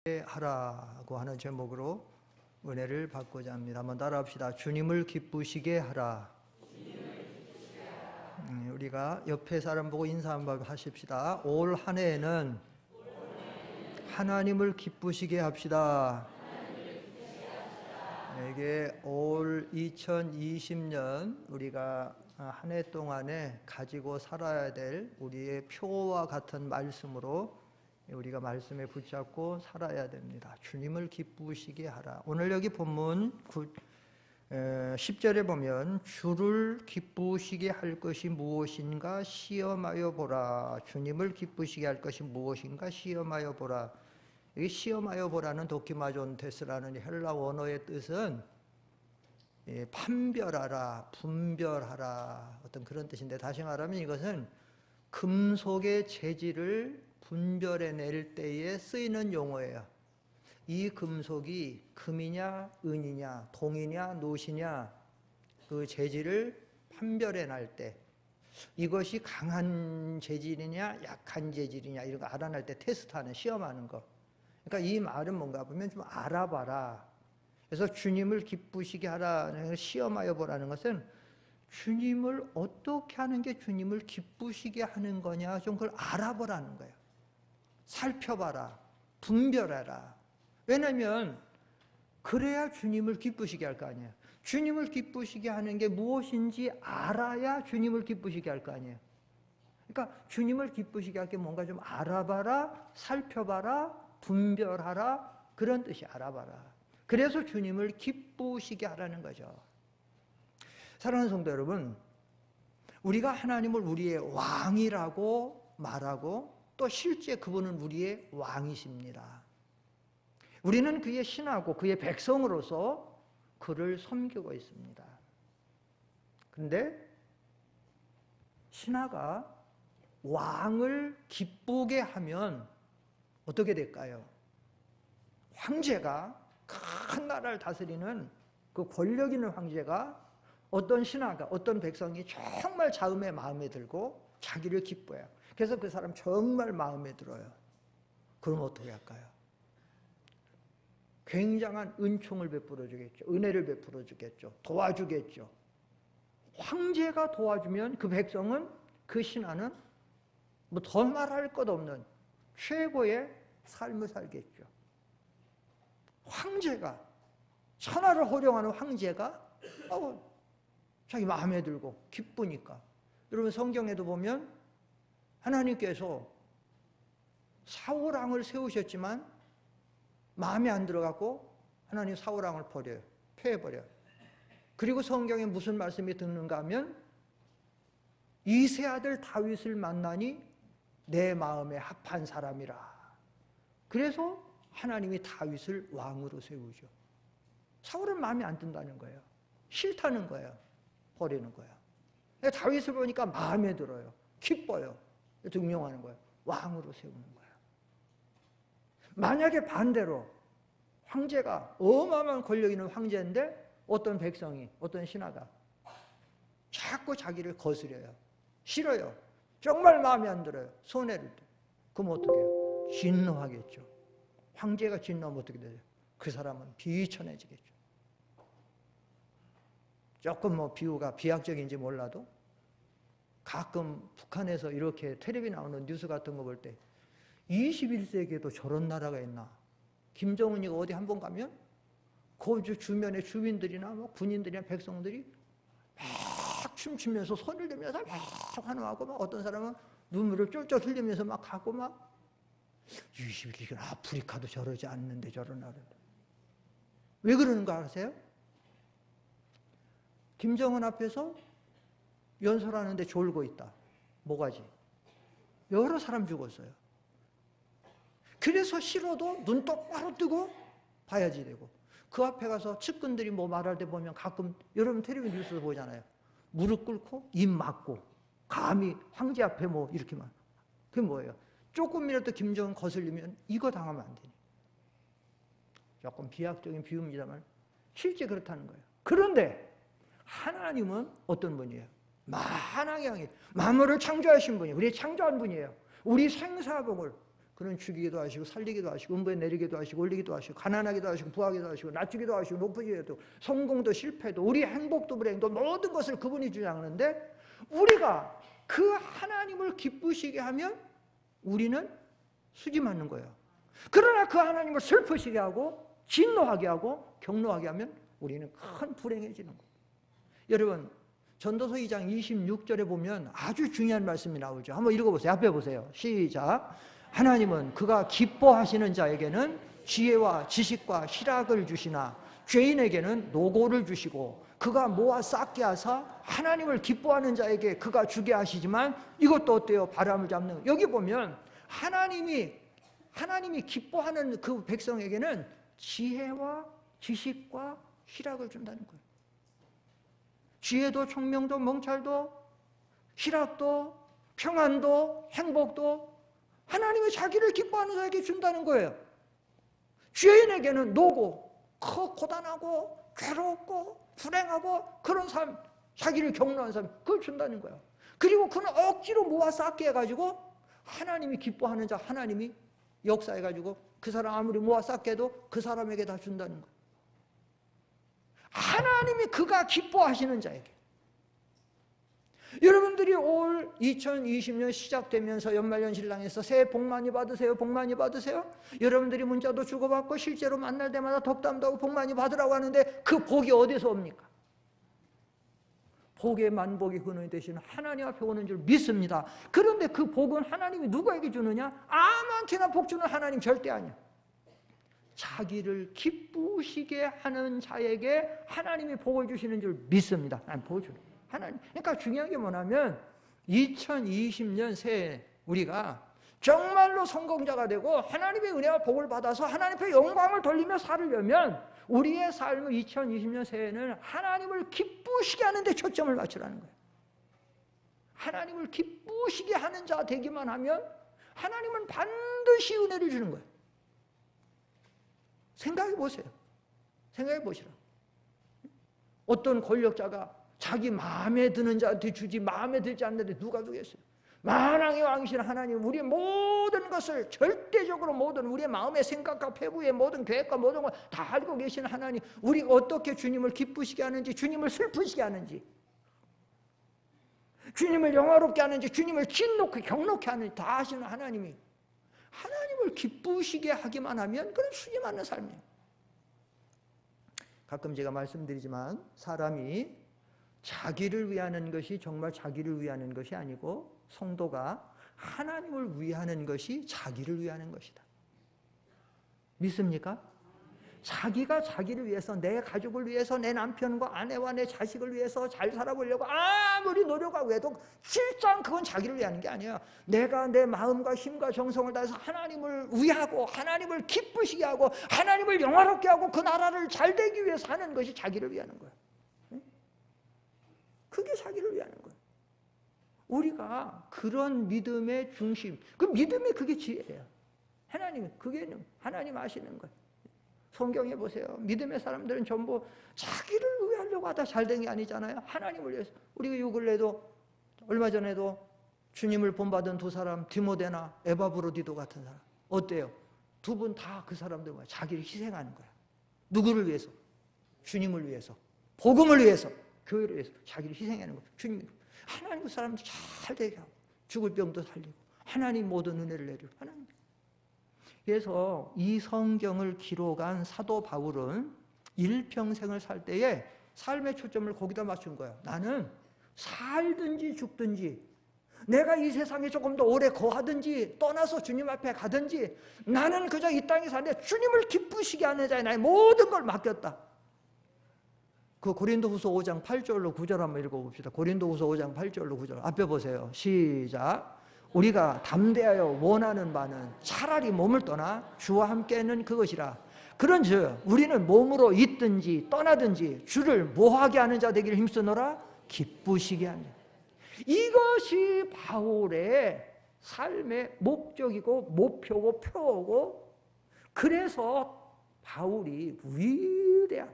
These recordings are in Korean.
하라고 하는 제목으로 은혜를 받고자 합니다. 한번 따라합시다. 주님을 기쁘시게 하라. 우리가 옆에 사람 보고 인사 한번 하십시다. 올 한 해에는 하나님을 기쁘시게 합시다. 이게 올 2020년 우리가 한 해 동안에 가지고 살아야 될 우리의 표와 같은 말씀으로 우리가 말씀에 붙잡고 살아야 됩니다. 주님을 기쁘시게 하라. 오늘 여기 본문 10절에 보면 주를 기쁘시게 할 것이 무엇인가 시험하여 보라. 주님을 기쁘시게 할 것이 무엇인가 시험하여 보라. 이 시험하여 보라는 도키마존 테스라는 헬라 원어의 뜻은 판별하라, 분별하라 어떤 그런 뜻인데, 다시 말하면 이것은 금속의 재질을 분별해낼 때에 쓰이는 용어예요. 이 금속이 금이냐 은이냐 동이냐 노시냐 그 재질을 판별해낼 때, 이것이 강한 재질이냐 약한 재질이냐 이런 거 알아낼 때 테스트하는, 시험하는 거. 그러니까 이 말은 뭔가 보면 좀 알아봐라. 그래서 주님을 기쁘시게 하라는, 시험하여 보라는 것은 주님을 어떻게 하는 게 주님을 기쁘시게 하는 거냐 좀 그걸 알아보라는 거예요. 살펴봐라, 분별해라. 왜냐하면 그래야 주님을 기쁘시게 할 거 아니에요. 주님을 기쁘시게 하는 게 무엇인지 알아야 주님을 기쁘시게 할 거 아니에요. 그러니까 주님을 기쁘시게 할 게 뭔가 좀 알아봐라, 살펴봐라, 분별하라, 그런 뜻이 알아봐라. 그래서 주님을 기쁘시게 하라는 거죠. 사랑하는 성도 여러분, 우리가 하나님을 우리의 왕이라고 말하고 또 실제 그분은 우리의 왕이십니다. 우리는 그의 신하고 그의 백성으로서 그를 섬기고 있습니다. 그런데 신하가 왕을 기쁘게 하면 어떻게 될까요? 황제가, 큰 나라를 다스리는 그 권력 있는 황제가 어떤 신하가, 어떤 백성이 정말 자음에 마음에 들고 자기를 기뻐해요. 그래서 그 사람 정말 마음에 들어요. 그럼 어떻게 할까요? 굉장한 은총을 베풀어 주겠죠. 은혜를 베풀어 주겠죠. 도와주겠죠. 황제가 도와주면 그 백성은, 그 신하는 뭐 더 말할 것 없는 최고의 삶을 살겠죠. 황제가, 천하를 호령하는 황제가 자기 마음에 들고 기쁘니까. 여러분 성경에도 보면 하나님께서 사울왕을 세우셨지만 마음에 안 들어갖고 하나님 사울왕을 버려요. 패해버려요. 그리고 성경에 무슨 말씀이 듣는가 하면 이세 아들 다윗을 만나니 내 마음에 합한 사람이라. 그래서 하나님이 다윗을 왕으로 세우죠. 사울은 마음에 안 든다는 거예요. 싫다는 거예요. 버리는 거예요. 다윗을 보니까 마음에 들어요. 기뻐요. 등용하는 거예요. 왕으로 세우는 거예요. 만약에 반대로 황제가, 어마어마한 권력 있는 황제인데 어떤 백성이, 어떤 신하가 자꾸 자기를 거스려요. 싫어요. 정말 마음에 안 들어요. 손해를 둬요. 그럼 어떻게 해요? 진노하겠죠. 황제가 진노하면 어떻게 되죠? 그 사람은 비천해지겠죠. 조금 뭐 비유가 비약적인지 몰라도 가끔 북한에서 이렇게 텔레비 나오는 뉴스 같은 거 볼 때 21세기에도 저런 나라가 있나? 김정은이가 어디 한번 가면 그 주변의 주민들이나 뭐 군인들이나 백성들이 막 춤추면서 손을 들면서 막 환호하고, 막 어떤 사람은 눈물을 쫄쫄 흘리면서 막 가고, 막 21세기는 아프리카도 저러지 않는데 저런 나라인데. 왜 그러는 거 아세요? 김정은 앞에서 연설하는데 졸고 있다. 뭐가지? 여러 사람 죽었어요. 그래서 싫어도 눈 똑바로 뜨고 봐야지 되고, 그 앞에 가서 측근들이 뭐 말할 때 보면 가끔 여러분 텔레비전 뉴스 보잖아요. 무릎 꿇고 입 막고 감히 황제 앞에 뭐 이렇게만. 그게 뭐예요? 조금이라도 김정은 거슬리면 이거 당하면 안 되니. 조금 비약적인 비유입니다만 실제 그렇다는 거예요. 그런데 하나님은 어떤 분이에요? 만왕의 왕이 만물을 창조하신 분이에요. 우리 창조한 분이에요. 우리 생사복을 그는 죽이기도 하시고 살리기도 하시고 음부에 내리기도 하시고 올리기도 하시고 가난하기도 하시고 부하기도 하시고 낮추기도 하시고 높이기도 성공도 실패도 우리 행복도 불행도 모든 것을 그분이 주장하는데 우리가 그 하나님을 기쁘시게 하면 우리는 수지 맞는 거예요. 그러나 그 하나님을 슬프시게 하고 진노하게 하고 경노하게 하면 우리는 큰 불행해지는 거예요. 여러분 전도서 2장 26절에 보면 아주 중요한 말씀이 나오죠. 한번 읽어보세요. 앞에 보세요. 시작. 하나님은 그가 기뻐하시는 자에게는 지혜와 지식과 희락을 주시나 죄인에게는 노고를 주시고 그가 모아 쌓게 하사 하나님을 기뻐하는 자에게 그가 주게 하시지만 이것도 어때요? 바람을 잡는. 여기 보면 하나님이 기뻐하는 그 백성에게는 지혜와 지식과 희락을 준다는 거예요. 지혜도 총명도 명찰도 희락도 평안도 행복도 하나님이 자기를 기뻐하는 자에게 준다는 거예요. 죄인에게는 노고, 고단하고 괴롭고 불행하고 그런 삶, 자기를 경노한 삶 그걸 준다는 거예요. 그리고 그는 억지로 모아 쌓게 해가지고 하나님이 기뻐하는 자 하나님이 역사해가지고 그 사람 아무리 모아 쌓게 해도 그 사람에게 다 준다는 거예요. 하나님이 그가 기뻐하시는 자에게. 여러분들이 올 2020년 시작되면서 연말연시당에서 새해 복 많이 받으세요, 복 많이 받으세요. 여러분들이 문자도 주고받고 실제로 만날 때마다 덕담도 하고 복 많이 받으라고 하는데 그 복이 어디서 옵니까? 복의 만복이 근원이 되시는 하나님 앞에 오는 줄 믿습니다. 그런데 그 복은 하나님이 누구에게 주느냐? 아무한테나 복 주는 하나님 절대 아니야. 자기를 기쁘시게 하는 자에게 하나님이 복을 주시는 줄 믿습니다. 난 복을 주는 하나님. 그러니까 중요한 게 뭐냐면 2020년 새해 우리가 정말로 성공자가 되고 하나님의 은혜와 복을 받아서 하나님 앞에 영광을 돌리며 살으려면 우리의 삶의 2020년 새해는 하나님을 기쁘시게 하는 데 초점을 맞추라는 거예요. 하나님을 기쁘시게 하는 자 되기만 하면 하나님은 반드시 은혜를 주는 거예요. 생각해 보세요. 생각해 보시라. 어떤 권력자가 자기 마음에 드는 자한테 주지 마음에 들지 않는데 누가 주겠어요? 만왕의 왕이신 하나님, 우리의 모든 것을 절대적으로 모든 우리의 마음의 생각과 패부의 모든 계획과 모든 걸 다 알고 계신 하나님, 우리가 어떻게 주님을 기쁘시게 하는지, 주님을 슬프시게 하는지, 주님을 영화롭게 하는지, 주님을 진노케 경노케 하는지 다 아시는 하나님이 하나님을 기쁘시게 하기만 하면 그건 수지 맞는 삶이에요. 가끔 제가 말씀드리지만 사람이 자기를 위하는 것이 정말 자기를 위하는 것이 아니고 성도가 하나님을 위하는 것이 자기를 위하는 것이다. 믿습니까? 자기가 자기를 위해서, 내 가족을 위해서, 내 남편과 아내와 내 자식을 위해서 잘 살아보려고 아무리 노력하고 해도 실상 그건 자기를 위하는 게 아니에요. 내가 내 마음과 힘과 정성을 다해서 하나님을 위하고 하나님을 기쁘시게 하고 하나님을 영화롭게 하고 그 나라를 잘 되기 위해서 하는 것이 자기를 위하는 거예요. 그게 자기를 위하는 거예요. 우리가 그런 믿음의 중심, 그 믿음이 그게 지혜예요. 하나님, 그게 하나님 아시는 거예요. 성경에 보세요. 믿음의 사람들은 전부 자기를 위하려고 하다 잘된 게 아니잖아요. 하나님을 위해서. 우리가 요 근래도 얼마 전에도 주님을 본받은 두 사람, 디모데나 에바브로디도 같은 사람 어때요? 두 분 다 그 사람들 뭐야? 자기를 희생하는 거야. 누구를 위해서? 주님을 위해서, 복음을 위해서, 교회를 위해서 자기를 희생하는 거예요. 주님, 하나님 그 사람들 잘 되게 하고 죽을 병도 살리고 하나님 모든 은혜를 내리고 하나님. 그래서 이 성경을 기록한 사도 바울은 일평생을 살 때에 삶의 초점을 거기다 맞춘 거예요. 나는 살든지 죽든지, 내가 이 세상에 조금 더 오래 거하든지 떠나서 주님 앞에 가든지, 나는 그저 이 땅에 사는데 주님을 기쁘시게 하는 자에 나의 모든 걸 맡겼다. 그 고린도후서 5장 8절로 9절 한번 읽어봅시다. 고린도후서 5장 8절로 9절 앞에 보세요. 시작. 우리가 담대하여 원하는 바는 차라리 몸을 떠나 주와 함께는 그것이라. 그런즉 우리는 몸으로 있든지 떠나든지 주를 뭐하게 하는 자 되기를 힘쓰노라. 기쁘시게 하는 자. 이것이 바울의 삶의 목적이고 목표고 표고, 그래서 바울이 위대한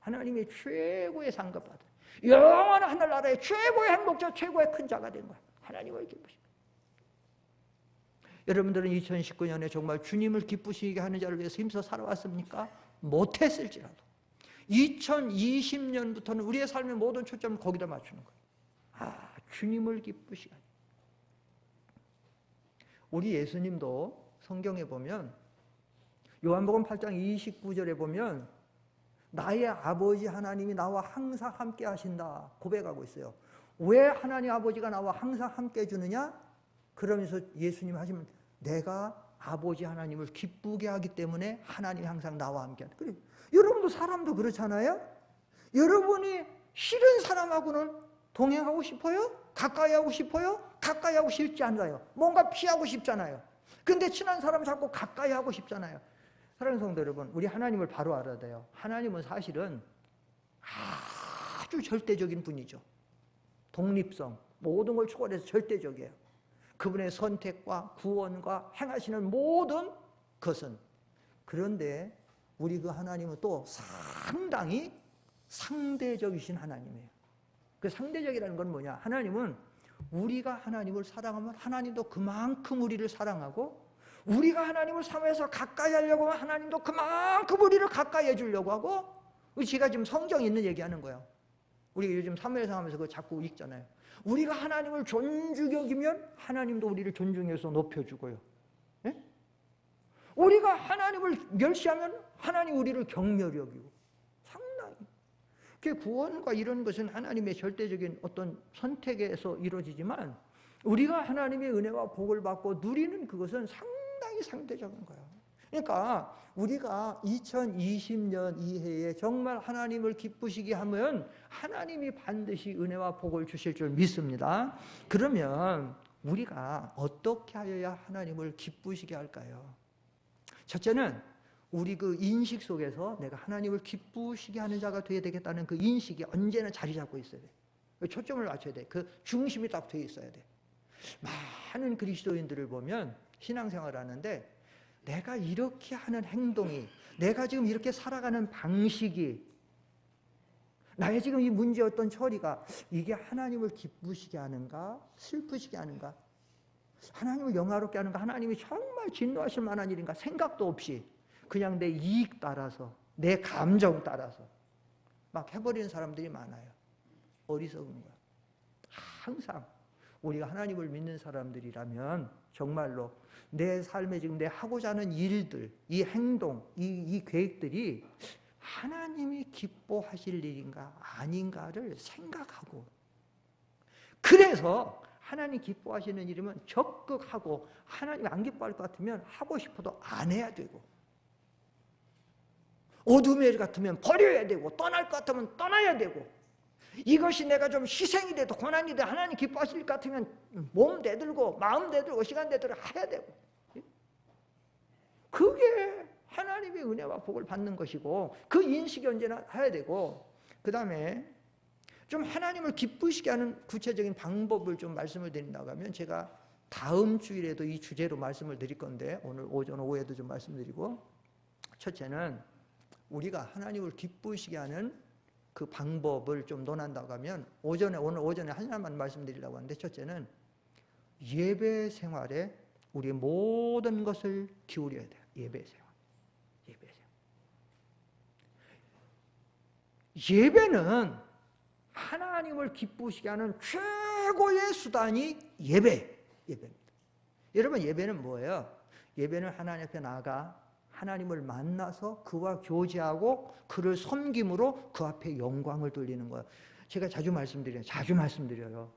하나님의 최고의 상급받은 영원한 하늘나라의 최고의 행복자, 최고의 큰 자가 된 거야. 하나님을 기쁘시게. 여러분들은 2019년에 정말 주님을 기쁘시게 하는 자를 위해서 힘써 살아왔습니까? 못했을지라도 2020년부터는 우리의 삶의 모든 초점을 거기다 맞추는 거예요. 주님을 기쁘시게 하는. 우리 예수님도 성경에 보면 요한복음 8장 29절에 보면 나의 아버지 하나님이 나와 항상 함께 하신다 고백하고 있어요. 왜 하나님 아버지가 나와 항상 함께 해주느냐? 그러면서 예수님이 하시면 내가 아버지 하나님을 기쁘게 하기 때문에 하나님이 항상 나와 함께 한다. 그래. 여러분도 사람도 그렇잖아요. 여러분이 싫은 사람하고는 동행하고 싶어요? 가까이 하고 싶어요? 가까이 하고 싶지 않아요. 뭔가 피하고 싶잖아요. 근데 친한 사람 자꾸 가까이 하고 싶잖아요. 사랑하는 성도 여러분, 우리 하나님을 바로 알아야 돼요. 하나님은 사실은 아주 절대적인 분이죠. 독립성, 모든 걸 초월해서 절대적이에요. 그분의 선택과 구원과 행하시는 모든 것은. 그런데 우리 그 하나님은 또 상당히 상대적이신 하나님이에요. 그 상대적이라는 건 뭐냐? 하나님은 우리가 하나님을 사랑하면 하나님도 그만큼 우리를 사랑하고, 우리가 하나님을 사모해서 가까이 하려고 하면 하나님도 그만큼 우리를 가까이 해주려고 하고. 제가 지금 성경에 있는 얘기하는 거예요. 우리가 요즘 사무엘상 하면서 그거 자꾸 읽잖아요. 우리가 하나님을 존중히 여기면 하나님도 우리를 존중해서 높여주고요. 예? 우리가 하나님을 멸시하면 하나님 우리를 경멸히 여기고. 상당히 그 구원과 이런 것은 하나님의 절대적인 어떤 선택에서 이루어지지만, 우리가 하나님의 은혜와 복을 받고 누리는 그것은 상당히 상대적인 거예요. 그러니까 우리가 2020년 이해에 정말 하나님을 기쁘시게 하면 하나님이 반드시 은혜와 복을 주실 줄 믿습니다. 그러면 우리가 어떻게 하여야 하나님을 기쁘시게 할까요? 첫째는 우리 그 인식 속에서 내가 하나님을 기쁘시게 하는 자가 되어야 되겠다는 그 인식이 언제나 자리 잡고 있어야 돼. 초점을 맞춰야 돼. 그 중심이 딱 되어 있어야 돼. 많은 그리스도인들을 보면 신앙생활을 하는데 내가 이렇게 하는 행동이, 내가 지금 이렇게 살아가는 방식이, 나의 지금 이 문제 어떤 처리가 이게 하나님을 기쁘시게 하는가? 슬프시게 하는가? 하나님을 영화롭게 하는가? 하나님이 정말 진노하실 만한 일인가? 생각도 없이 그냥 내 이익 따라서, 내 감정 따라서 막 해버리는 사람들이 많아요. 어리석은 거야. 항상 우리가 하나님을 믿는 사람들이라면 정말로 내 삶에 지금 내 하고자 하는 일들, 이 행동, 이 계획들이 하나님이 기뻐하실 일인가 아닌가를 생각하고, 그래서 하나님 기뻐하시는 일이면 적극하고, 하나님이 안 기뻐할 것 같으면 하고 싶어도 안 해야 되고, 어둠의 일 같으면 버려야 되고, 떠날 것 같으면 떠나야 되고, 이것이 내가 좀 희생이 돼도 고난이 돼도 하나님 기뻐하실 것 같으면 몸 내들고 마음 내들고 시간 내들고 해야 되고. 그게 하나님의 은혜와 복을 받는 것이고, 그 인식이 언제나 해야 되고, 그 다음에 좀 하나님을 기쁘시게 하는 구체적인 방법을 좀 말씀을 드린다고 하면, 제가 다음 주일에도 이 주제로 말씀을 드릴 건데 오늘 오전 오후에도 좀 말씀드리고, 첫째는 우리가 하나님을 기쁘시게 하는 그 방법을 좀 논한다고 하면, 오늘 오전에 하나만 말씀드리려고 하는데, 첫째는 예배 생활에 우리의 모든 것을 기울여야 돼요. 예배 생활. 예배는 하나님을 기쁘시게 하는 최고의 수단이 예배입니다. 여러분, 예배는 뭐예요? 예배는 하나님 앞에 나아가 하나님을 만나서 그와 교제하고 그를 섬김으로 그 앞에 영광을 돌리는 거예요. 제가 자주 말씀드려요.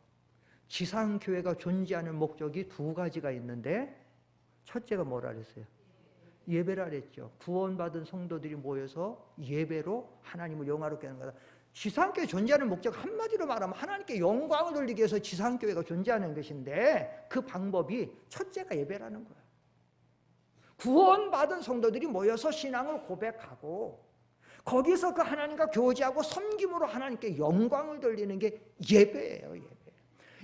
지상교회가 존재하는 목적이 두 가지가 있는데, 첫째가 뭐라 그랬어요? 예배라 그랬죠. 구원받은 성도들이 모여서 예배로 하나님을 영화롭게 하는 거다. 지상교회 존재하는 목적, 한마디로 말하면 하나님께 영광을 돌리기 위해서 지상교회가 존재하는 것인데, 그 방법이 첫째가 예배라는 거예요. 구원받은 성도들이 모여서 신앙을 고백하고 거기서 그 하나님과 교제하고 섬김으로 하나님께 영광을 돌리는 게 예배예요.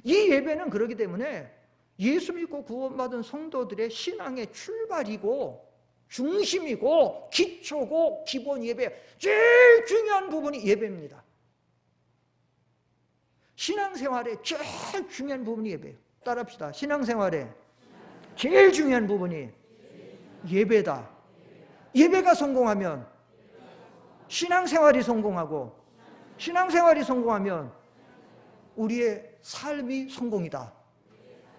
이 예배는 그렇기 때문에 예수 믿고 구원받은 성도들의 신앙의 출발이고 중심이고 기초고 기본 예배, 제일 중요한 부분이 예배입니다. 신앙생활의 제일 중요한 부분이 예배예요. 따라합시다. 신앙생활의 제일 중요한 부분이 예배다. 예배가 성공하면 신앙생활이 성공하고, 신앙생활이 성공하면 우리의 삶이 성공이다.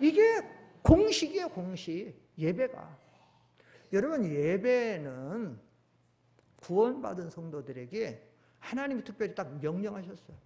이게 공식이에요, 공식. 예배가. 여러분, 예배는 구원받은 성도들에게 하나님이 특별히 딱 명령하셨어요.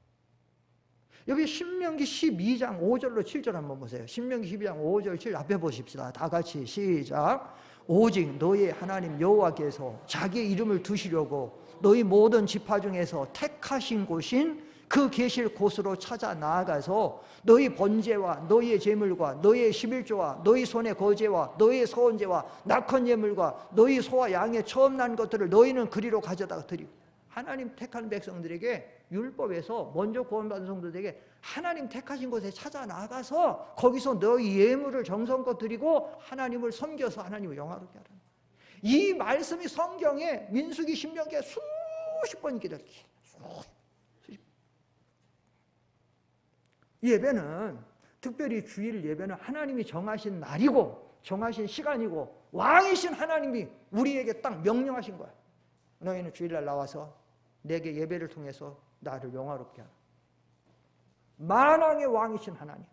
여기 신명기 12장 5절로 7절 한번 보세요. 신명기 12장 5절 7절 앞에 보십시다. 다 같이 시작. 오직 너희 하나님 여호와께서 자기의 이름을 두시려고 너희 모든 지파 중에서 택하신 곳인 그 계실 곳으로 찾아 나아가서 너희 번제와 너희의 제물과 너희의 11조와 너희 손의 거제와 너희의 서원제와 낙헌 예물과 너희 소와 양의 처음 난 것들을 너희는 그리로 가져다가 드리고. 하나님 택한 백성들에게 율법에서 먼저 구원받은 성도들에게 하나님 택하신 곳에 찾아 나가서 거기서 너희 예물을 정성껏 드리고 하나님을 섬겨서 하나님을 영화롭게 하라. 이 말씀이 성경에 민수기 신명기에 수십 번 기록해. 예배는, 특별히 주일 예배는 하나님이 정하신 날이고 정하신 시간이고 왕이신 하나님이 우리에게 딱 명령하신 거야. 너희는 주일날 나와서 내게 예배를 통해서 나를 영화롭게 하라. 만왕의 왕이신 하나님,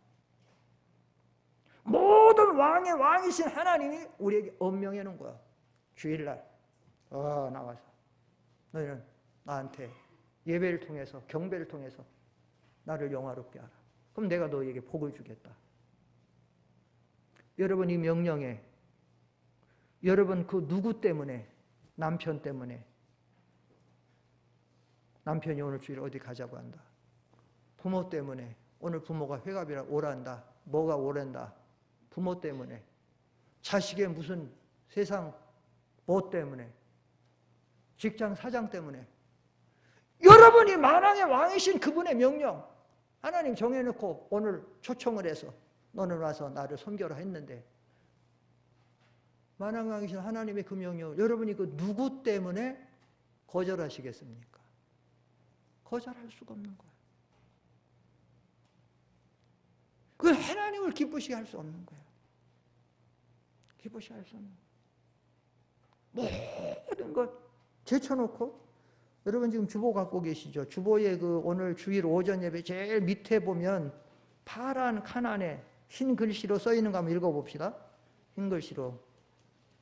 모든 왕의 왕이신 하나님이 우리에게 엄명해 놓은 거야. 주일날 나와서 너희는 나한테 예배를 통해서, 경배를 통해서 나를 영화롭게 하라. 그럼 내가 너희에게 복을 주겠다. 여러분, 이 명령에 여러분 그 누구 때문에, 남편 때문에, 남편이 오늘 주일 어디 가자고 한다. 부모 때문에 오늘 부모가 회갑이라 오란다. 뭐가 오란다. 부모 때문에, 자식의 무슨 세상 뭐 때문에, 직장 사장 때문에, 여러분이 만왕의 왕이신 그분의 명령 하나님 정해놓고 오늘 초청을 해서 너는 와서 나를 섬겨라 했는데, 만왕의 왕이신 하나님의 그 명령을 여러분이 그 누구 때문에 거절하시겠습니까? 거절할 수가 없는 거예요. 그 하나님을 기쁘시게 할 수 없는 거예요. 기쁘시게 할 수 없는 거예요. 모든 것 제쳐놓고, 여러분 지금 주보 갖고 계시죠? 주보에 그 오늘 주일 오전 예배 제일 밑에 보면 파란 칸 안에 흰 글씨로 써 있는 거 한번 읽어봅시다. 흰 글씨로.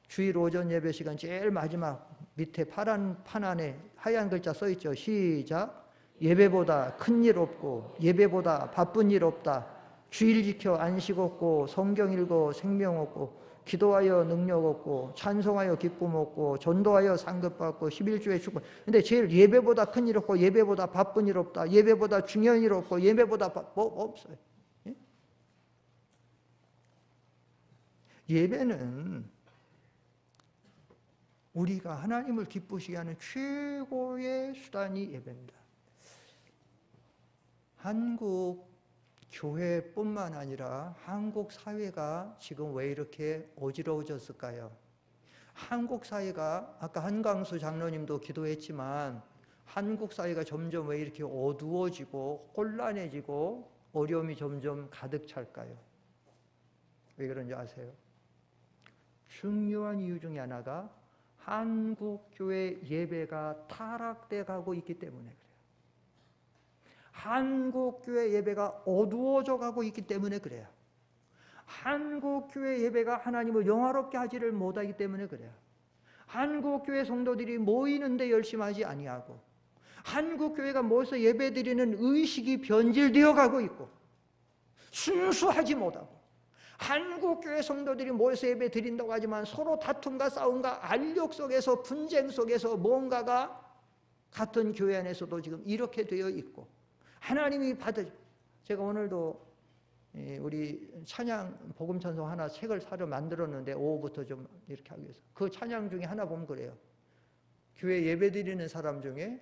주일 오전 예배 시간 제일 마지막 밑에 파란 판 안에 하얀 글자 써 있죠. 시작. 예배보다 큰 일 없고 예배보다 바쁜 일 없다. 주일 지켜 안식 없고 성경 읽어 생명 없고 기도하여 능력 없고 찬송하여 기쁨 없고 전도하여 상급 받고 11주에 축복. 근데 제일 예배보다 큰 일 없고 예배보다 바쁜 일 없다. 예배보다 중요한 일 없고 예배보다 뭐 없어요. 예? 예배는 우리가 하나님을 기쁘시게 하는 최고의 수단이 예배입니다. 한국 교회뿐만 아니라 한국 사회가 지금 왜 이렇게 어지러워졌을까요? 한국 사회가, 아까 한광수 장로님도 기도했지만, 한국 사회가 점점 왜 이렇게 어두워지고 혼란해지고 어려움이 점점 가득 찰까요? 왜 그런지 아세요? 중요한 이유 중에 하나가 한국 교회 예배가 타락돼 가고 있기 때문에 그래요. 한국 교회 예배가 어두워져 가고 있기 때문에 그래요. 한국 교회 예배가 하나님을 영화롭게 하지를 못하기 때문에 그래요. 한국 교회 성도들이 모이는데 열심하지 아니하고, 한국 교회가 모여서 예배드리는 의식이 변질되어 가고 있고 순수하지 못하고, 한국 교회 성도들이 모여서 예배 드린다고 하지만 서로 다툼과 싸움과 알력 속에서, 분쟁 속에서 뭔가가 같은 교회 안에서도 지금 이렇게 되어 있고, 하나님이 제가 오늘도 우리 찬양 복음 찬송 하나 책을 사려 만들었는데 오후부터 좀 이렇게 하기 위해서 그 찬양 중에 하나 보면 그래요. 교회 예배 드리는 사람 중에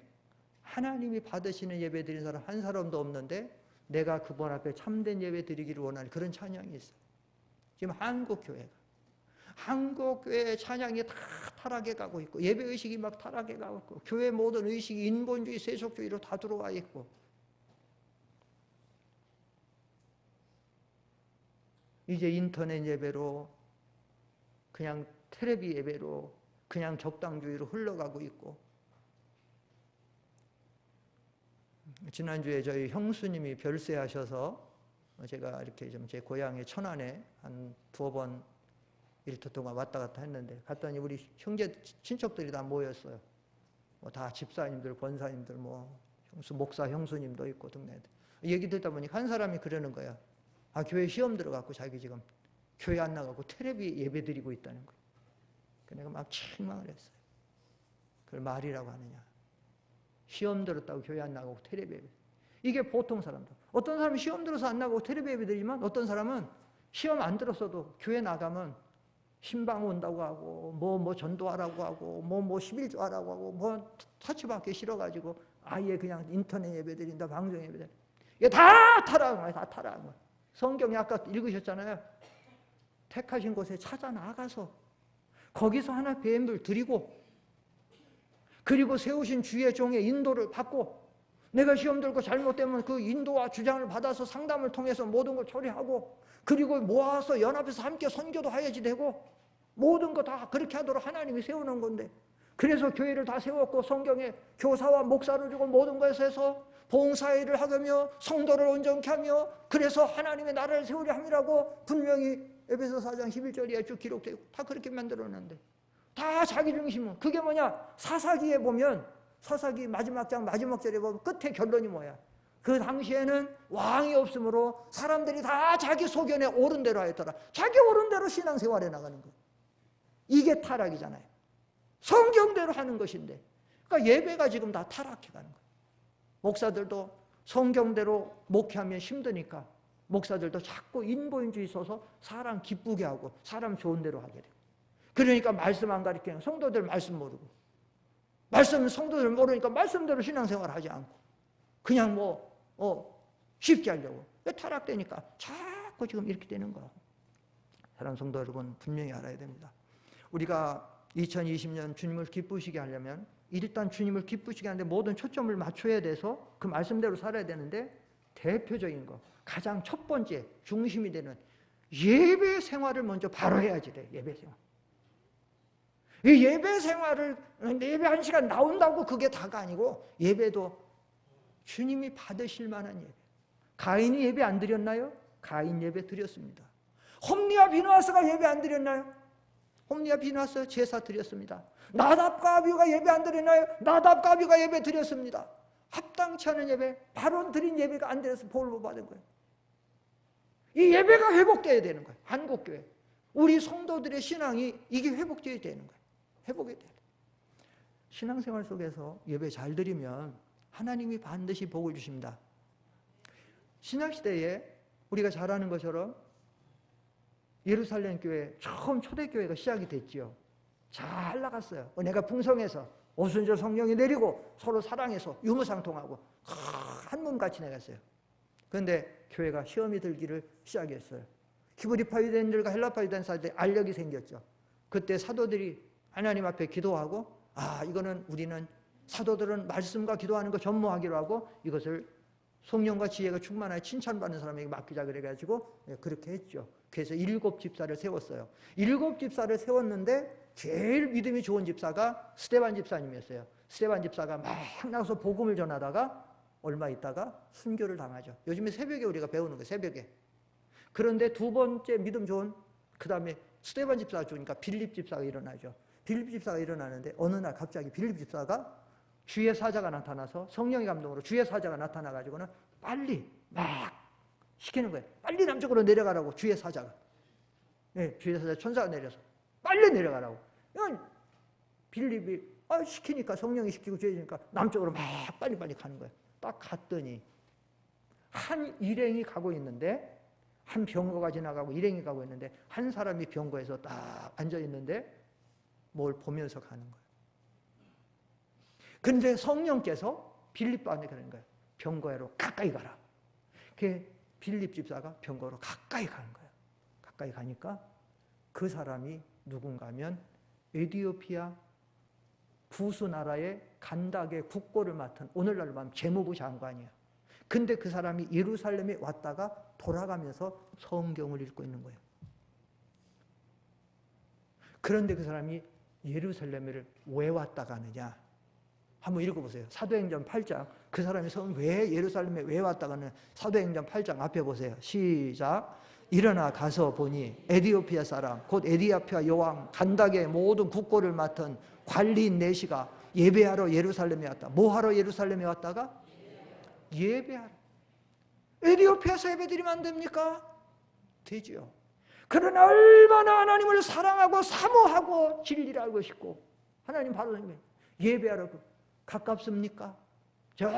하나님이 받으시는 예배 드리는 사람 한 사람도 없는데 내가 그분 앞에 참된 예배 드리기를 원하는 그런 찬양이 있어요. 지금 한국 교회 찬양이 다 타락해 가고 있고, 예배 의식이 막 타락해 가고 있고, 교회 모든 의식이 인본주의 세속주의로 다 들어와 있고, 이제 인터넷 예배로 그냥 텔레비 예배로 그냥 적당주의로 흘러가고 있고, 지난주에 저희 형수님이 별세하셔서 제가 이렇게 좀 제 고향의 천안에 한 2번 일터 동안 왔다 갔다 했는데, 갔더니 우리 형제 친척들이 다 모였어요. 뭐 다 집사님들, 권사님들, 뭐 형수, 목사 형수님도 있고 등등. 얘기 듣다 보니까 한 사람이 그러는 거야. 아, 교회 시험 들어갖고 자기 지금 교회 안 나가고 텔레비 예배 드리고 있다는 거야. 내가 막 책망을 했어요. 그걸 말이라고 하느냐. 시험 들었다고 교회 안 나가고 텔레비 예배. 이게 보통 사람들. 어떤 사람은 시험 들어서 안 나가고 텔레비 예배 드리지만, 어떤 사람은 시험 안 들었어도 교회 나가면 신방 온다고 하고, 뭐 전도하라고 하고, 뭐 11조 하라고 하고, 뭐 터치받기 싫어가지고 아예 그냥 인터넷 예배 드린다, 방송 예배 드린다. 이게 다 타락한 거예요. 다 타락한 거예요. 성경에 아까 읽으셨잖아요. 택하신 곳에 찾아 나가서 거기서 하나 뱀을 드리고, 그리고 세우신 주의 종의 인도를 받고, 내가 시험 들고 잘못되면 그 인도와 주장을 받아서 상담을 통해서 모든 걸 처리하고, 그리고 모아서 연합해서 함께 선교도 해야지 되고, 모든 거 다 그렇게 하도록 하나님이 세우는 건데, 그래서 교회를 다 세웠고 성경에 교사와 목사를 주고 모든 것에서 해서 봉사일을 하며 성도를 온전케 하며, 그래서 하나님의 나라를 세우려 함이라고 분명히 에베소 4장 11절에 쭉 기록되고 다 그렇게 만들어놨는데, 다 자기 중심은. 그게 뭐냐? 사사기에 보면, 사사기 마지막 장 마지막 절에 보면 끝에 결론이 뭐야? 그 당시에는 왕이 없으므로 사람들이 다 자기 소견에 옳은 대로 하였더라. 자기 옳은 대로 신앙생활에 나가는 거예요. 이게 타락이잖아요. 성경대로 하는 것인데, 그러니까 예배가 지금 다 타락해 가는 거예요. 목사들도 성경대로 목회하면 힘드니까 목사들도 자꾸 인본주의 있어서 사람 기쁘게 하고 사람 좋은 대로 하게 돼요. 그러니까 말씀 안 가르치는 성도들 말씀 모르고, 말씀 성도들 모르니까 말씀대로 신앙생활 하지 않고 그냥 쉽게 하려고. 타락되니까 자꾸 지금 이렇게 되는 거야. 사랑하는 성도 여러분, 분명히 알아야 됩니다. 우리가 2020년 주님을 기쁘시게 하려면 일단 주님을 기쁘시게 하는데 모든 초점을 맞춰야 돼서 그 말씀대로 살아야 되는데, 대표적인 거, 가장 첫 번째 중심이 되는 예배 생활을 먼저 바로 해야지 돼. 예배 생활. 이 예배 생활을, 예배 1시간 나온다고 그게 다가 아니고, 예배도 주님이 받으실 만한 예배. 가인이 예배 안 드렸나요? 가인 예배 드렸습니다. 홈리와 비누아스가 예배 안 드렸나요? 홈리와 비누아스 제사 드렸습니다. 나답과 아비후가 예배 안 드렸나요? 나답과 아비후가 예배 드렸습니다. 합당치 않은 예배, 바로 드린 예배가 안 드려서 벌을 못 받은 거예요. 이 예배가 회복되어야 되는 거예요. 한국교회, 우리 성도들의 신앙이 이게 회복되어야 되는 거예요. 회복이 돼야 돼요. 신앙생활 속에서 예배 잘 드리면 하나님이 반드시 복을 주십니다. 신약시대에 우리가 잘 아는 것처럼 예루살렘 교회 처음 초대교회가 시작이 됐지요. 잘 나갔어요. 은혜가 풍성해서 오순절 성령이 내리고 서로 사랑해서 유무상통하고 한 몸같이 나갔어요. 그런데 교회가 시험이 들기를 시작했어요. 히브리파 유대인들과 헬라파 유대인들의 알력이 생겼죠. 그때 사도들이 하나님 앞에 기도하고, 이거는 우리는 사도들은 말씀과 기도하는 거 전무하기로 하고 이것을 성령과 지혜가 충만하여 칭찬받는 사람에게 맡기자 그래가지고 그렇게 했죠. 그래서 7 집사를 세웠어요. 7 집사를 세웠는데 제일 믿음이 좋은 집사가 스데반 집사님이었어요. 스데반 집사가 막 나가서 복음을 전하다가 얼마 있다가 순교를 당하죠. 요즘에 새벽에 우리가 배우는 거예요. 새벽에. 그런데 2번째 믿음 좋은, 그 다음에 스데반 집사가 죽으니까 빌립 집사가 일어나죠. 빌립 집사가 일어나는데 어느 날 갑자기 빌립 집사가 주의 사자가 나타나서, 성령의 감동으로 주의 사자가 나타나가지고는 빨리 막 시키는 거예요. 빨리 남쪽으로 내려가라고, 주의 사자가. 네, 주의 사자 천사가 내려서 빨리 내려가라고. 빌립이 시키니까, 성령이 시키고 주의니까 남쪽으로 막 빨리빨리 가는 거예요. 딱 갔더니 한 일행이 가고 있는데, 한 병거가 지나가고 일행이 가고 있는데, 한 사람이 병거에서 딱 앉아 있는데 뭘 보면서 가는 거예요. 그런데 성령께서 빌립한테 그러는 거예요. 병거로 가까이 가라. 그 빌립 집사가 병거로 가까이 가는 거예요. 가까이 가니까 그 사람이 누군가 하면 에티오피아 구수 나라의 간닥의 국고를 맡은, 오늘날로 말하면 재무부 장관이에요. 근데 그 사람이 예루살렘에 왔다가 돌아가면서 성경을 읽고 있는 거예요. 그런데 그 사람이 예루살렘을 왜 왔다 가느냐? 한번 읽어보세요. 사도행전 8장. 그 사람이 왜 예루살렘에 왜 왔다 가느냐? 사도행전 8장 앞에 보세요. 시작. 일어나 가서 보니 에디오피아 사람 곧 에디오피아 여왕 간닥의 모든 국고를 맡은 관리인 내시가 예배하러 예루살렘에 왔다. 뭐 하러 예루살렘에 왔다가? 예배하러. 에디오피아에서 예배드리면 안 됩니까? 되지요. 그러나 얼마나 하나님을 사랑하고 사모하고 진리를 알고 싶고 하나님 바로 예배하러 가깝습니까? 저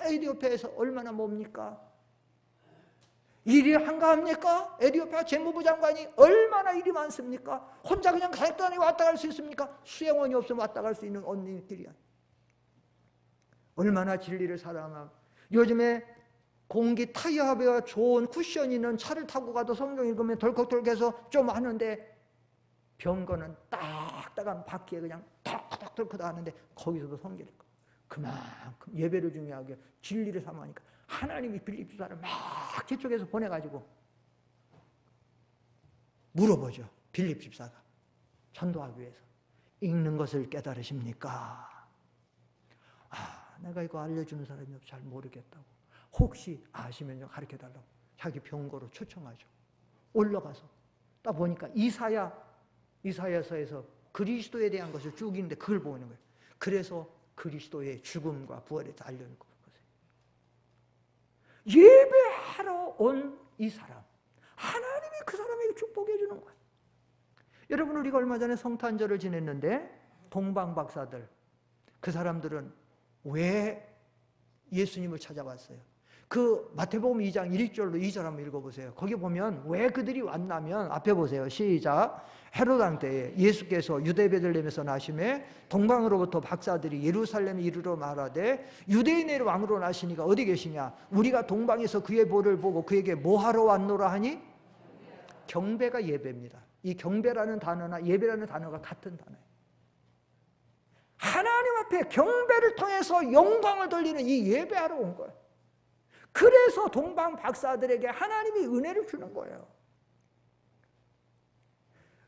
에디오피아에서 얼마나 멉니까? 일이 한가합니까? 에디오피아 재무부 장관이 얼마나 일이 많습니까? 혼자 그냥 가족단에 왔다 갈 수 있습니까? 수영원이 없으면 왔다 갈 수 있는 언니들이야. 얼마나 진리를 사랑하면 요즘에 공기 타이어가 좋은 쿠션 있는 차를 타고 가도 성경 읽으면 덜컥덜컥해서 좀 하는데 병거는 딱딱한 바퀴에 그냥 덜컥덜컥 하는데 거기서도 성경 읽고 그만큼 예배를 중요하게 진리를 사모하니까 하나님이 빌립 집사를 막 저쪽에서 보내가지고 물어보죠. 빌립 집사가 전도하기 위해서 읽는 것을 깨달으십니까? 내가 이거 알려주는 사람이 없어 잘 모르겠다고. 혹시 아시면 좀 가르쳐달라고 자기 병거로 초청하죠. 올라가서 딱 보니까 이사야서에서 그리스도에 대한 것을 쭉 읽는데 그걸 보는 거예요. 그래서 그리스도의 죽음과 부활에 알려놓고 예배하러 온 이 사람, 하나님이 그 사람에게 축복해 주는 거예요. 여러분, 우리가 얼마 전에 성탄절을 지냈는데 동방 박사들, 그 사람들은 왜 예수님을 찾아왔어요? 그 마태복음 2장 1절로 2절 한번 읽어보세요. 거기 보면 왜 그들이 왔냐면 앞에 보세요. 시작. 헤롯 왕 때에 예수께서 유대 베들레헴에서 나심에 동방으로부터 박사들이 예루살렘에 이르러 말하되 유대인의 왕으로 나시니가 어디 계시냐? 우리가 동방에서 그의 볼을 보고 그에게 뭐하러 왔노라 하니? 경배가 예배입니다. 이 경배라는 단어나 예배라는 단어가 같은 단어예요. 하나님 앞에 경배를 통해서 영광을 돌리는 이 예배하러 온 거예요. 그래서 동방 박사들에게 하나님이 은혜를 주는 거예요.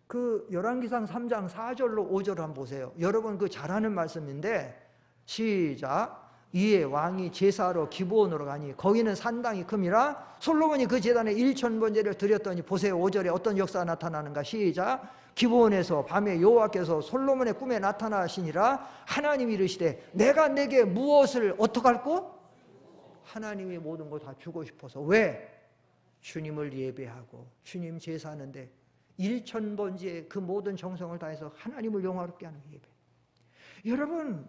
그 열왕기상 3장 4절로 5절 한번 보세요. 여러분 그 잘하는 말씀인데 시작. 이에 왕이 제사하러 기브온으로 가니 거기는 산당이 큼이라 솔로몬이 그 제단에 1000번제를 드렸더니 보세요. 5절에 어떤 역사가 나타나는가. 시작. 기브온에서 밤에 여호와께서 솔로몬의 꿈에 나타나시니라. 하나님이 이르시되 내가 내게 무엇을 어떡할꼬? 하나님이 모든 걸 다 주고 싶어서. 왜? 주님을 예배하고 주님 제사하는데 1000번째 그 모든 정성을 다해서 하나님을 영화롭게 하는 예배. 여러분,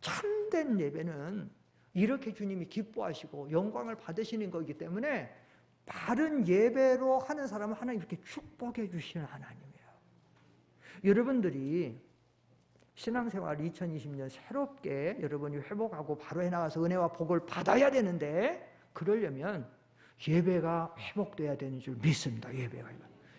참된 예배는 이렇게 주님이 기뻐하시고 영광을 받으시는 거기 때문에 바른 예배로 하는 사람은 하나님 이렇게 축복해 주시는 하나님이에요. 여러분들이 신앙생활 2020년 새롭게 여러분이 회복하고 바로 해나가서 은혜와 복을 받아야 되는데 그러려면 예배가 회복돼야 되는 줄 믿습니다. 예배가.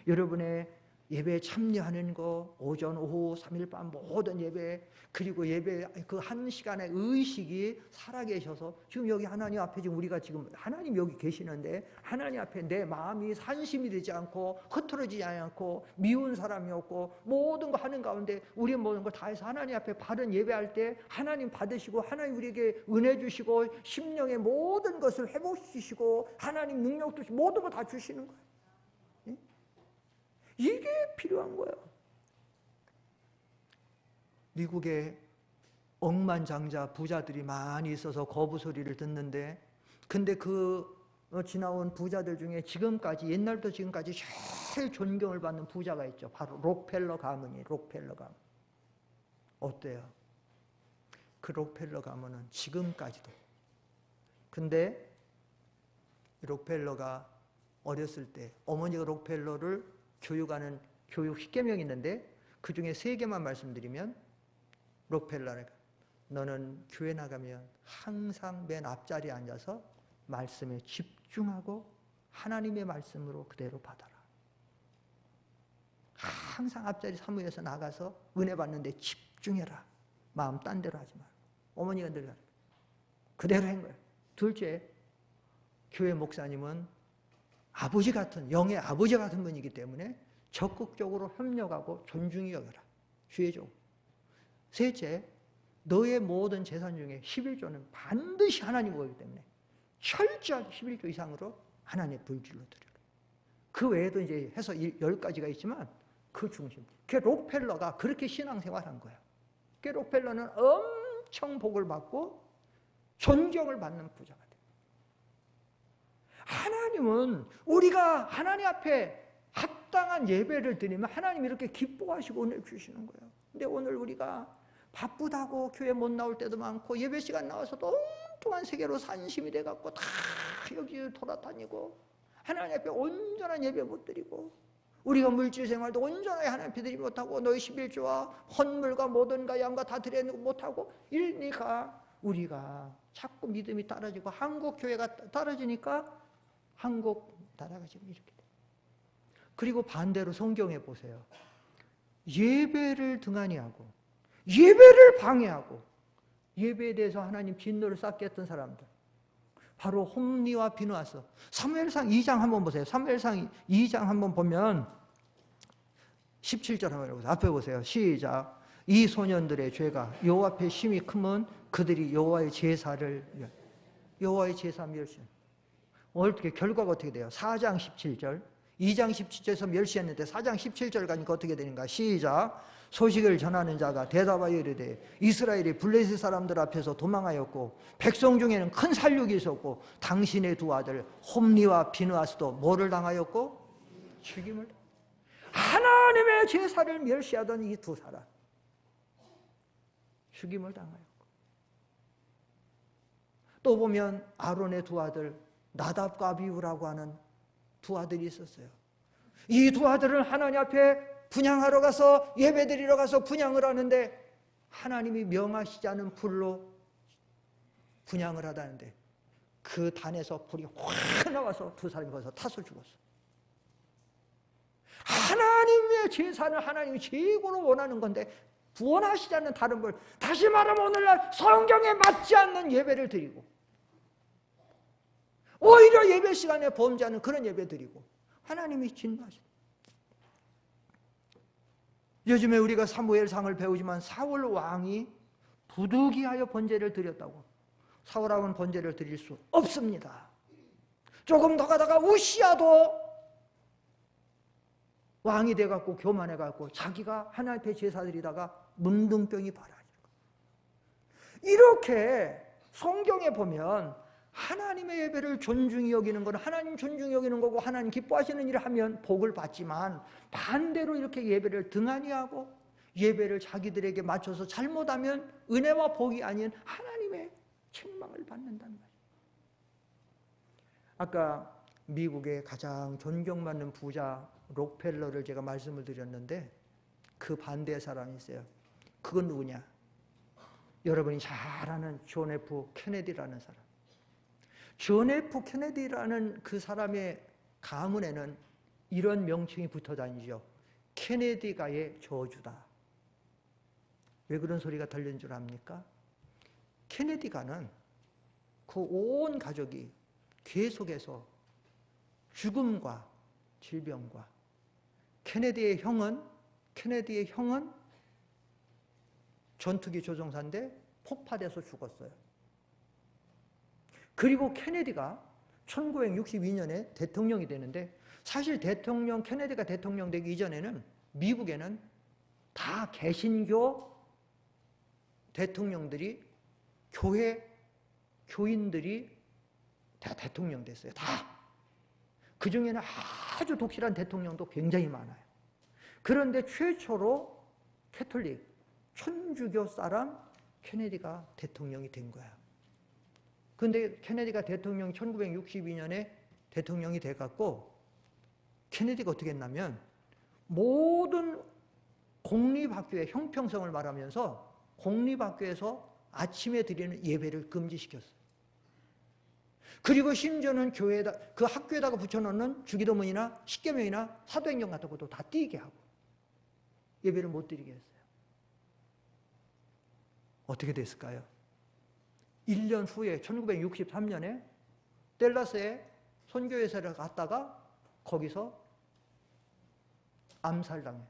여러분의 예배에 참여하는 거, 오전, 오후, 3일 밤 모든 예배, 그리고 예배 그 한 시간의 의식이 살아계셔서 지금 여기 하나님 앞에 지금 우리가 지금 하나님 여기 계시는데 하나님 앞에 내 마음이 산심이 되지 않고 흐트러지지 않고 미운 사람이 없고 모든 거 하는 가운데 우리 모든 거 다 해서 하나님 앞에 바른 예배할 때 하나님 받으시고 하나님 우리에게 은혜 주시고 심령의 모든 것을 회복시키시고 하나님 능력도 모든 거 다 주시는 거예요. 이게 필요한 거예요. 미국에 억만장자 부자들이 많이 있어서 거부 소리를 듣는데 근데 그 지나온 부자들 중에 지금까지 옛날부터 지금까지 제일 존경을 받는 부자가 있죠. 바로 록펠러 가문이에요. 록펠러 가문. 어때요? 그 록펠러 가문은 지금까지도. 근데 록펠러가 어렸을 때 어머니가 록펠러를 교육하는 교육 10계명이 있는데 그 중에 3개만 말씀드리면 록펠러가 너는 교회 나가면 항상 맨 앞자리에 앉아서 말씀에 집중하고 하나님의 말씀으로 그대로 받아라. 항상 앞자리 사무에서 나가서 은혜 받는데 집중해라. 마음 딴 데로 하지 말고. 어머니가 늘 그대로 한 거예요. 둘째, 교회 목사님은 아버지 같은, 영의 아버지 같은 분이기 때문에 적극적으로 협력하고 존중히 여겨라. 주의적으로. 셋째, 너의 모든 재산 중에 11조는 반드시 하나님 거기 때문에 철저하게 11조 이상으로 하나님의 불질로 드려라. 그 외에도 이제 해서 10가지가 있지만 그 중심. 그 록펠러가 그렇게 신앙생활한 거야. 그 록펠러는 엄청 복을 받고 존경을 받는 부자가 돼. 하나님은 우리가 하나님 앞에 합당한 예배를 드리면 하나님이 이렇게 기뻐하시고 은혜 주시는 거예요. 근데 오늘 우리가 바쁘다고 교회 못 나올 때도 많고 예배 시간 나와서도 엉뚱한 세계로 산심이 돼갖고 다 여기 돌아다니고 하나님 앞에 온전한 예배 못 드리고 우리가 물질 생활도 온전하게 하나님 앞에 드리지 못하고 너희 11조와 헌물과 모든가 양과 다 드리지 못하고 이러니까 우리가 자꾸 믿음이 떨어지고 한국 교회가 떨어지니까 한국 나라가 지금 이렇게 돼. 그리고 반대로 성경에 보세요. 예배를 등한히 하고 예배를 방해하고 예배에 대해서 하나님 진노를 쌓게 했던 사람들 바로 홈리와 비누아스. 사무엘상 2장 한번 보세요. 사무엘상 2장 한번 보면 17절 한번 보세요. 앞에 보세요. 시작. 이 소년들의 죄가 여호와 앞에 심히 크면 그들이 여호와의 제사를 멸시. 어떻게 결과가 어떻게 돼요? 4장 17절 2장 17절에서 멸시했는데 4장 17절 가니까 어떻게 되는가? 시작. 소식을 전하는 자가 대답하여 이르되 이스라엘이 블레셋 사람들 앞에서 도망하였고 백성 중에는 큰 살육이 있었고 당신의 두 아들 홈리와 비느하스도 뭐를 당하였고 죽임을. 하나님의 제사를 멸시하던 이 두 사람 죽임을 당하였고, 또 보면 아론의 두 아들 나답과 아비후라고 하는 두 아들이 있었어요. 이 두 아들은 하나님 앞에 분향하러 가서 예배드리러 가서 분향을 하는데 하나님이 명하시지 않은 불로 분향을 하다는데 그 단에서 불이 확 나와서 두 사람이 거기서 타서 죽었어. 하나님의 제사는 하나님이 최고로 원하는 건데 원하시지 않는 다른 걸, 다시 말하면 오늘날 성경에 맞지 않는 예배를 드리고 오히려 예배 시간에 범죄하는 그런 예배 드리고 하나님이 진노하시다. 요즘에 우리가 사무엘상을 배우지만 사울 왕이 부득이하여 번제를 드렸다고. 사울 왕은 번제를 드릴 수 없습니다. 조금 더 가다가 우시아도 왕이 돼갖고 교만해갖고 자기가 하나님 앞에 제사 드리다가 문둥병이 발하니까. 이렇게 성경에 보면 하나님의 예배를 존중히 여기는 건 하나님 존중히 여기는 거고 하나님 기뻐하시는 일을 하면 복을 받지만 반대로 이렇게 예배를 등한히 하고 예배를 자기들에게 맞춰서 잘못하면 은혜와 복이 아닌 하나님의 책망을 받는다는 말이에요. 아까 미국의 가장 존경받는 부자 록펠러를 제가 말씀을 드렸는데 그 반대의 사람이 있어요. 그건 누구냐? 여러분이 잘 아는 존 F 케네디라는 사람. 존 F 케네디라는 그 사람의 가문에는 이런 명칭이 붙어 다니죠. 케네디가의 저주다. 왜 그런 소리가 들리는 줄 압니까? 케네디가는 그 온 가족이 계속해서 죽음과 질병과 케네디의 형은 전투기 조종사인데 폭파돼서 죽었어요. 그리고 케네디가 1962년에 대통령이 되는데 사실 케네디가 대통령 되기 이전에는 미국에는 다 개신교 대통령들이 교인들이 다 대통령 됐어요. 다. 그 중에는 아주 독실한 대통령도 굉장히 많아요. 그런데 최초로 캐톨릭, 천주교 사람 케네디가 대통령이 된 거야. 그런데 케네디가 1962년에 대통령이 돼갖고 케네디가 어떻게 했냐면 모든 공립학교의 형평성을 말하면서 공립학교에서 아침에 드리는 예배를 금지시켰어요. 그리고 심지어는 그 학교에다가 붙여놓는 주기도문이나 십계명이나 사도행전 같은 것도 다 띄게 하고 예배를 못 드리게 했어요. 어떻게 됐을까요? 1년 후에 1963년에 댈러스에 선교회사를 갔다가 거기서 암살당해.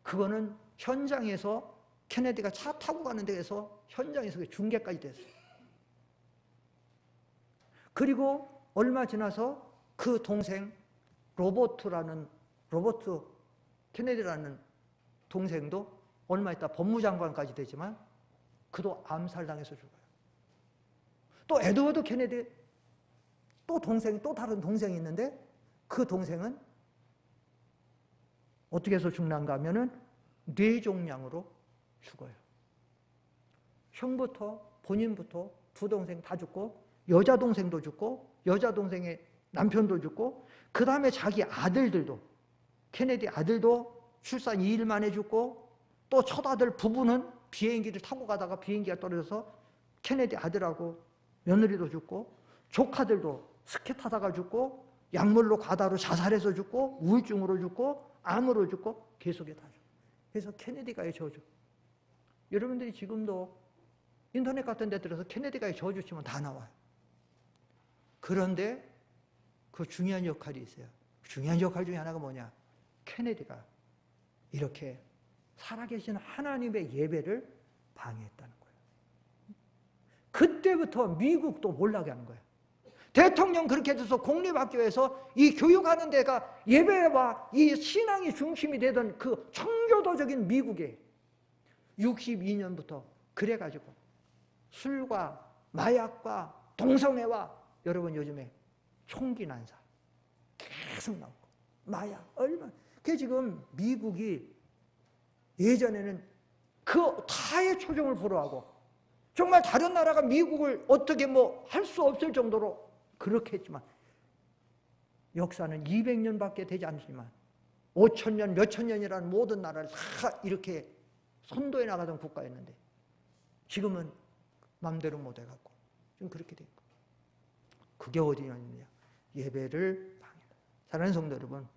그거는 현장에서 케네디가 차 타고 가는 데에서 현장에서 중계까지 됐어요. 그리고 얼마 지나서 그 동생 로버트 케네디라는 동생도 얼마 있다 법무장관까지 되지만 그도 암살당해서 죽어요. 또 에드워드 케네디 또 다른 동생이 있는데 그 동생은 어떻게 해서 죽는가 하면은 뇌종양으로 죽어요. 형부터 본인부터 두 동생 다 죽고 여자 동생도 죽고 여자 동생의 남편도 죽고 그 다음에 자기 아들들도 케네디 아들도 출산 2일 만에 죽고 또 첫 아들 부부는 비행기를 타고 가다가 비행기가 떨어져서 케네디 아들하고 며느리도 죽고 조카들도 스키 타다가 죽고 약물로 과다로 자살해서 죽고 우울증으로 죽고 암으로 죽고 계속해 다 죽고 그래서 케네디가의 저주. 여러분들이 지금도 인터넷 같은 데 들어서 케네디가의 저주 치면 다 나와요. 그런데 그 중요한 역할이 있어요. 중요한 역할 중에 하나가 뭐냐? 케네디가 이렇게 살아계신 하나님의 예배를 방해했다는 거예요. 그때부터 미국도 몰락하게 하는 거예요. 대통령 그렇게 돼서 공립학교에서 이 교육하는 데가 예배와 이 신앙이 중심이 되던 그 청교도적인 미국에 62년부터 그래가지고 술과 마약과 동성애와 여러분 요즘에 총기 난사 계속 나오고 마약 얼마나 그게 지금 미국이 예전에는 그 타의 초종을 불허하고 정말 다른 나라가 미국을 어떻게 뭐 할 수 없을 정도로 그렇게 했지만 역사는 200년밖에 되지 않지만 5,000년 몇천 년이라는 모든 나라를 다 이렇게 선도해 나가던 국가였는데 지금은 마음대로 못 해갖고 지금 그렇게 된 거예요. 그게 어디냐면 예배를 방해한다. 사랑하는 성도 여러분,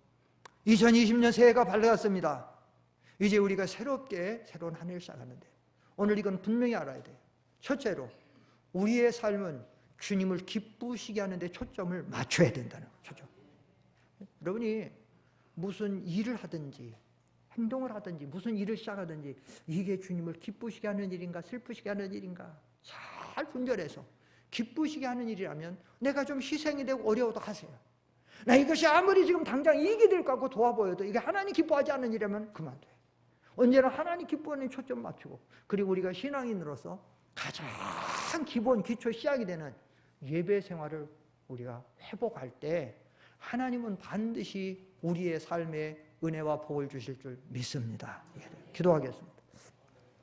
2020년 새해가 밝았습니다. 이제 우리가 새로운 한 해를 시작하는데 오늘 이건 분명히 알아야 돼요. 첫째로 우리의 삶은 주님을 기쁘시게 하는 데 초점을 맞춰야 된다는 거예요. 초점. 여러분이 무슨 일을 하든지 행동을 하든지 무슨 일을 시작하든지 이게 주님을 기쁘시게 하는 일인가 슬프시게 하는 일인가 잘 분별해서 기쁘시게 하는 일이라면 내가 좀 희생이 되고 어려워도 하세요. 나 이것이 아무리 지금 당장 이익이 될 것 같고 도와 보여도 이게 하나님 기뻐하지 않는 일이라면 그만둬요. 언제나 하나님 기뻐하는 초점 맞추고 그리고 우리가 신앙인으로서 가장 기본 기초 시작이 되는 예배 생활을 우리가 회복할 때 하나님은 반드시 우리의 삶에 은혜와 복을 주실 줄 믿습니다. 기도하겠습니다.